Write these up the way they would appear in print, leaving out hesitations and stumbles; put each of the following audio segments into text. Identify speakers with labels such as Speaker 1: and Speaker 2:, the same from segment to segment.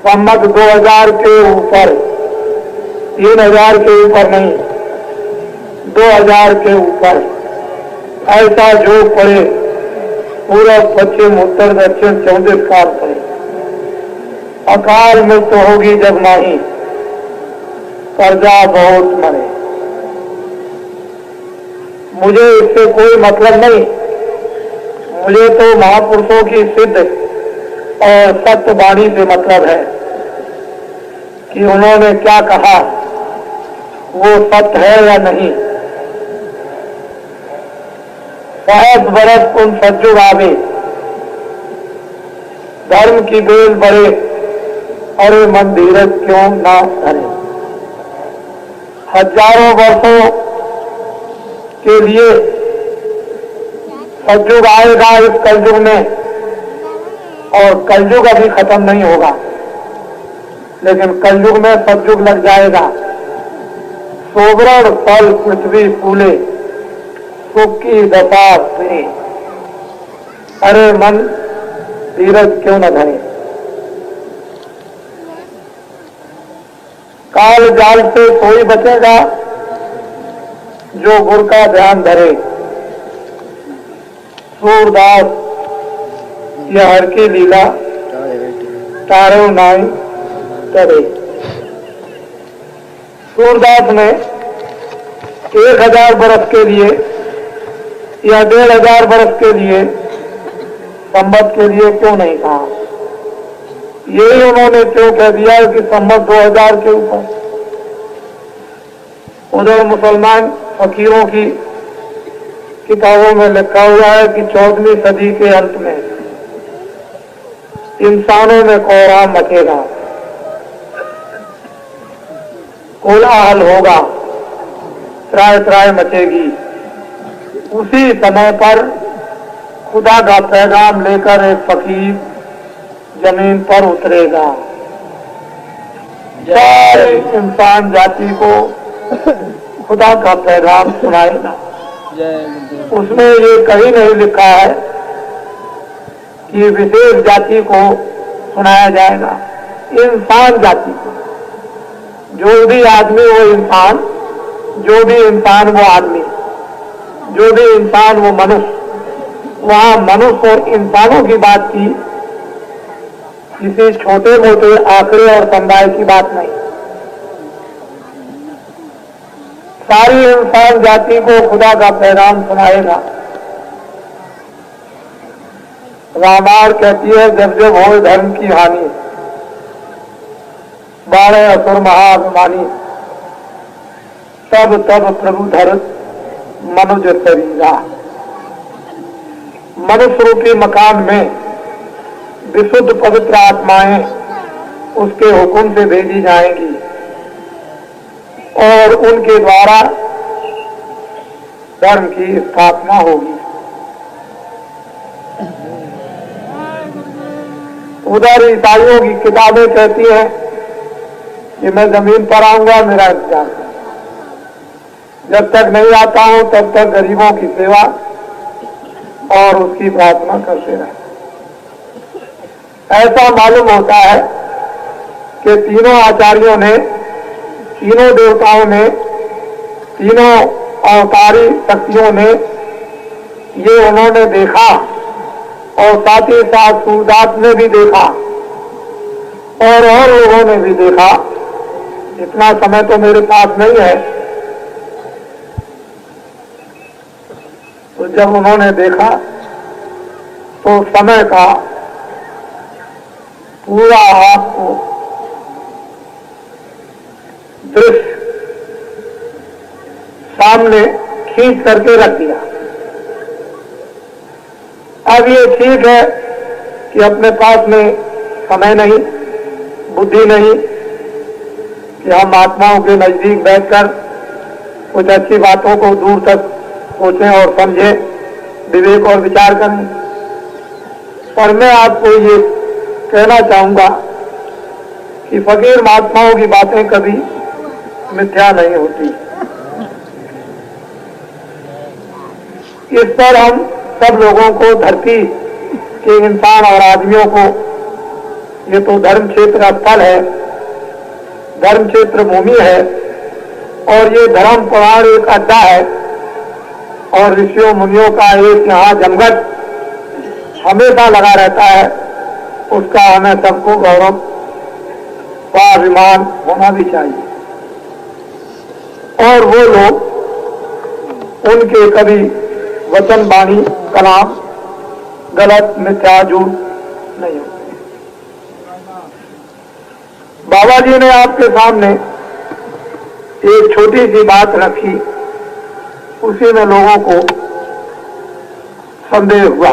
Speaker 1: सम्मत 2000 के ऊपर, 3000 के ऊपर नहीं, 2000 के ऊपर ऐसा जो पड़े, पूरब पश्चिम उत्तर दक्षिण 34 काल पड़े। अकाल मृत्यु होगी जब नहीं, प्रजा बहुत मरे। मुझे इससे कोई मतलब नहीं, मुझे तो महापुरुषों की सिद्ध और सत्य वाणी से मतलब है कि उन्होंने क्या कहा वो सत्य है या नहीं। 60 बरस उन सज्जुग आवे, धर्म की बेल बढ़े, अरे मन धीरज क्यों ना धरे। हजारों वर्षों के लिए सज्जुग आएगा इस कलयुग में, और कलयुग अभी खत्म नहीं होगा, लेकिन कलयुग में सज्जुग लग जाएगा। सोवरण फल पृथ्वी फूले, सुख की दशा फिरे, अरे मन धीरज क्यों न धरे। काल जाल से कोई बचेगा जो गुरु का ध्यान धरे। सूरदास यह हर की लीला तारो नाई करे। सूरदास ने 1000 बरस के लिए या 1500 बरस के लिए, संवत के लिए क्यों नहीं कहा। यही उन्होंने क्यों कह दिया कि संवत 2000 के ऊपर। उधर मुसलमान फकीरों की किताबों में लिखा हुआ है कि 14वीं सदी के अंत में इंसानों में कोहराम मचेगा, कोलाहल होगा, त्राय त्राय मचेगी। उसी समय पर खुदा का पैगाम लेकर एक फकीर जमीन पर उतरेगा, सारे इंसान जाति को खुदा का पैगाम सुनाएगा। उसमें ये कहीं नहीं लिखा है कि विशेष जाति को सुनाया जाएगा, इंसान जाति को। जो भी आदमी वो इंसान, जो भी इंसान वो आदमी, जो भी इंसान वो मनुष्य। वहां मनुष्य और इंसानों की बात की, किसी छोटे मोटे आंकड़े और समुदाय की बात नहीं। सारी इंसान जाति को खुदा का पैगाम सुनाएगा। रामायण कहती है जब जब हो धर्म की हानि, बाणे असुर महाअभिमानी, तब तब प्रभु धरत मनुज शरीरा। मनुष्य रूपी मकान में विशुद्ध पवित्र आत्माएं उसके हुक्म से भेजी जाएंगी और उनके द्वारा धर्म की स्थापना होगी। उधर ईसाइयों की किताबें कहती हैं कि मैं जमीन पर आऊंगा, मेरा इंतजार करो। जब तक नहीं आता हूं तब तक गरीबों की सेवा और उसकी प्रार्थना करते रहे। ऐसा मालूम होता है कि तीनों आचार्यों ने, तीनों देवताओं ने, तीनों अवतारी शक्तियों ने ये उन्होंने देखा, और साथ ही साथ सूरदास ने भी देखा और लोगों ने भी देखा। इतना समय तो मेरे पास नहीं है। तो जब उन्होंने देखा तो समय का पूरा आपको दृश्य सामने खींच करके रख दिया। अब ये ठीक है कि अपने पास में समय नहीं, बुद्धि नहीं कि हम आत्माओं के नजदीक बैठकर कुछ अच्छी बातों को दूर तक सोचें और समझें, विवेक और विचार करें। पर मैं आपको ये कहना चाहूंगा कि फकीर महात्माओं की बातें कभी मिथ्या नहीं होती। इस पर हम सब लोगों को, धरती के इंसान और आदमियों को ये तो धर्म क्षेत्र स्थल है, धर्म क्षेत्र भूमि है, और ये धर्म पुराण एक अड्डा है, और ऋषियों मुनियों का एक यहाँ जमघट हमेशा लगा रहता है। उसका हमें सबको गौरव स्वाभिमान होना भी चाहिए। और वो लोग, उनके कभी वचन वाणी कलाम गलत मिथ्या झूठ नहीं होते। बाबा जी ने आपके सामने एक छोटी सी बात रखी, उसी में लोगों को संदेह हुआ।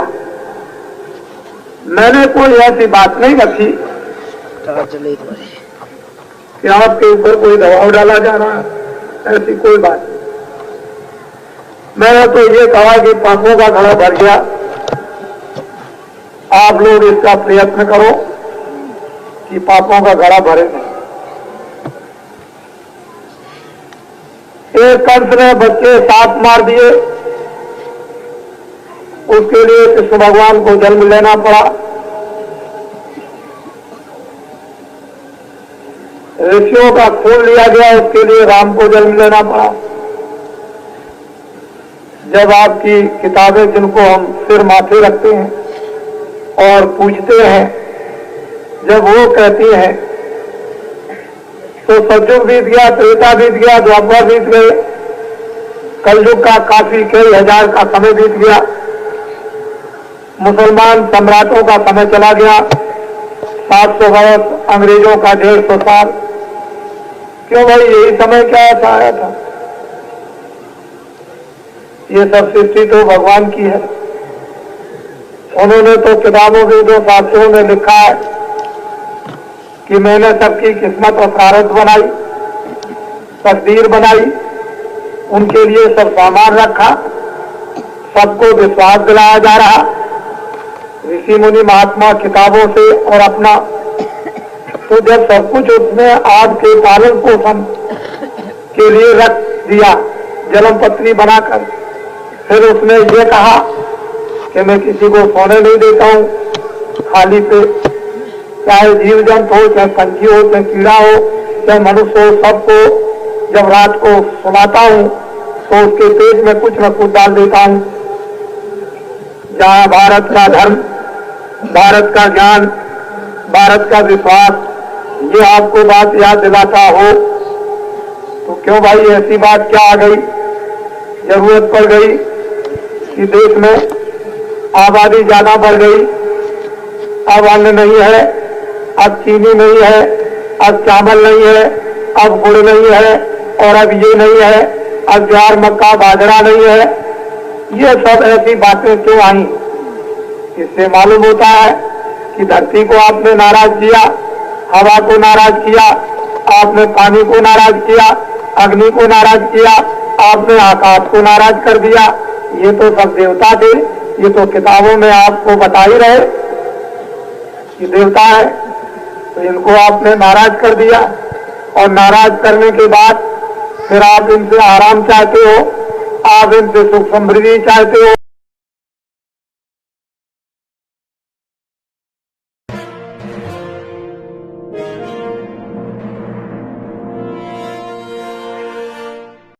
Speaker 1: मैंने कोई ऐसी बात नहीं रखी कि आपके ऊपर कोई दबाव डाला जा रहा है, ऐसी कोई बात नहीं। मैंने तो ये कहा कि पापों का घड़ा भर गया, आप लोग इसका प्रयत्न करो कि पापों का घड़ा भरे नहीं। एक कंस ने बच्चे साप मार दिए, उसके लिए कृष्ण भगवान को जन्म लेना पड़ा। ऋषियों का खून लिया गया, उसके लिए राम को जन्म लेना पड़ा। जब आपकी किताबें, जिनको हम सिर माथे रखते हैं और पूछते हैं, जब वो कहती हैं तो सतयुग बीत गया, त्रेता बीत गया, द्वापर बीत गए, कलयुग का काफी कई हजार का समय बीत गया, मुसलमान सम्राटों का समय चला गया, 700 वर्ष, अंग्रेजों का 150 साल। क्यों भाई, यही समय क्या ऐसा आया था? ये सब सृष्टि तो भगवान की है। उन्होंने तो किताबों के दो शास्त्रों में लिखा है कि मैंने सबकी किस्मत और प्रारब्ध बनाई, तकदीर बनाई, उनके लिए सब सामान रखा, सबको विश्वास दिलाया जा रहा। ऋषि मुनि महात्मा किताबों से और अपना, तो जब सब कुछ उसने आपके पालन पोषण के लिए रख दिया, जन्म पत्री बनाकर, फिर उसने ये कहा कि मैं किसी को सोने नहीं देता हूं खाली पे, चाहे जीव जंतु हो, चाहे पंछी हो, चाहे कीड़ा हो, चाहे मनुष्य हो, सबको जब रात को सुलाता हूं तो उसके पेट में कुछ न कुछ डाल देता हूं। जहां भारत का धर्म, भारत का ज्ञान, भारत का विश्वास ये आपको बात याद दिलाता हो, तो क्यों भाई ऐसी बात क्या आ गई, जरूरत पड़ गई कि देश में आबादी ज्यादा बढ़ गई, अब अन्न नहीं है, अब चीनी नहीं है, अब चावल नहीं है, अब गुड़ नहीं है, और अब ये नहीं है, अब ज्वार मक्का बाजरा नहीं है। ये सब ऐसी बातें क्यों आई? इससे मालूम होता है कि धरती को आपने नाराज किया, हवा को नाराज किया, आपने पानी को नाराज किया, अग्नि को नाराज किया, आपने आकाश को नाराज कर दिया। ये तो सब देवता थे, ये तो किताबों में आपको बता ही रहे कि देवता है, तो इनको आपने नाराज कर दिया। और नाराज करने के बाद फिर आप इनसे आराम चाहते हो, आप इनसे सुख समृद्धि चाहते हो।